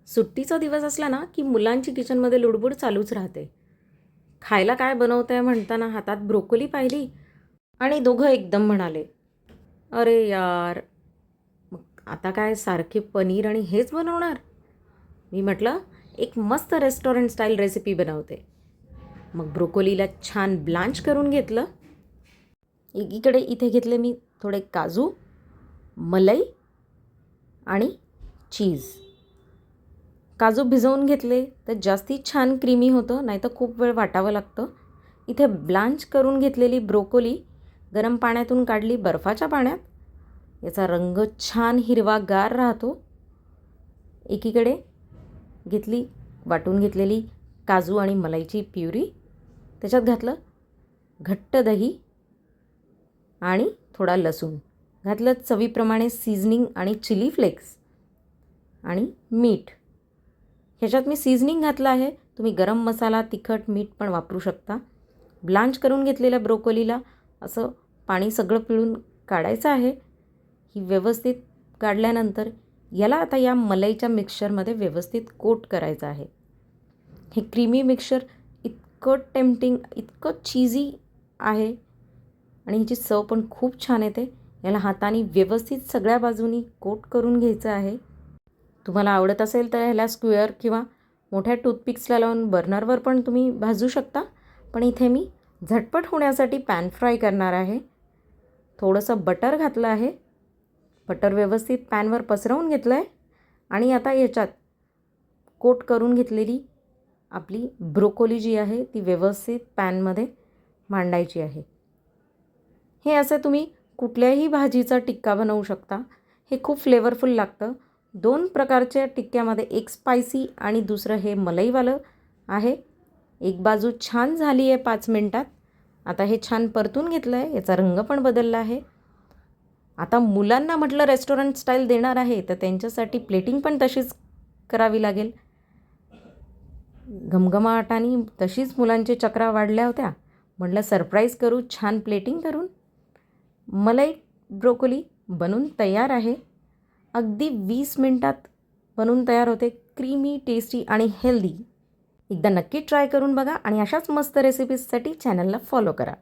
सुट्टीचा दिवस असला ना की मुलांची किचनमध्ये लुडबुड चालूच राहते. खायला काय बनवताय म्हणताना हातात ब्रोकोली पाहिली आणि दोघं एकदम म्हणाले, अरे यार, मग आता काय सारखे पनीर आणि हेच बनवणार. मी म्हटलं एक मस्त रेस्टॉरंट स्टाईल रेसिपी बनवते. मग ब्रोकोलीला छान ब्लांच करून घेतलं. एकीकडे इथे घेतले मी थोडे काजू, मलाई आणि चीज. काजू भिजवून घेतले तर जास्ती छान क्रीमी होतं, नाहीतर खूप वेळ वाटावं लागतं. इथे ब्लांच करून घेतलेली ब्रोकोली गरम पाण्यातून काढली बर्फाच्या पाण्यात. याचा रंग छान हिरवागार राहतो. एकीकडे वाटून घेतलेली काजू आणि मलाईची प्युरी, त्याच्यात घातलं घट्ट दही आणि थोडा लसूण, घातलं चवीप्रमाणे सीझनिंग आणि चिली फ्लेक्स आणि मीठ. ह्याच्यात मी सीझनिंग घातलं आहे. तुम्ही गरम मसाला, तिखट, मीठ पण वापरू शकता. ब्लांच करून घेतलेल्या ब्रोकोलीला असं पाणी सगळं पिळून काढायचं आहे. ही व्यवस्थित काढल्यानंतर याला आता या मलईच्या मिक्सचरमध्ये व्यवस्थित कोट करायचं आहे. हे क्रीमी मिक्सचर इतकं टेम्पटिंग, इतकं चीझी आहे आणि ह्याची चव पण खूप छान येते. याला हाताने व्यवस्थित सगळ्या बाजूनी कोट करून घ्यायचं आहे. तुम्हाला आवडत असेल तर ह्याला स्क्वेअर किंवा मोठ्या टूथपिक्सला लावून बर्नरवर पण तुम्ही भाजू शकता. पण इथे मी झटपट होण्यासाठी पॅन फ्राय करणार आहे. थोडंसं बटर घातलं आहे. बटर व्यवस्थित पॅनवर पसरवून घेतलं आहे आणि आता याच्यात कोट करून घेतलेली आपली ब्रोकोली जी आहे ती व्यवस्थित पॅनमध्ये मांडायची आहे. हे असं तुम्ही कुठल्याही भाजीचा टिक्का बनवू शकता. हे खूप फ्लेवरफुल लागतं. 2 प्रकारच्या टिक्क्यामध्ये, एक स्पायसी आणि दुसरं हे मलईवालं आहे. एक बाजू छान झाली आहे 5 मिनटात. आता हे छान परतून घेतलं आहे. याचा रंग पण बदलला आहे. आता मुलांना म्हटलं रेस्टॉरंट स्टाईल देणार आहे तर त्यांच्यासाठी प्लेटिंग पण तशीच करावी लागेल. घमघमाटाने तशीच मुलांच्या चक्रा वाढल्या होत्या. म्हटलं सरप्राईज करू छान प्लेटिंग करून. मलाई ब्रोकोली बनून तयार आहे. अगदी 20 मिनटात बनून तयार होते. क्रीमी, टेस्टी आणि हेल्दी. एकदा नक्की ट्राय करून बघा आणि अशाच मस्त रेसिपीजसाठी चॅनलला फॉलो करा.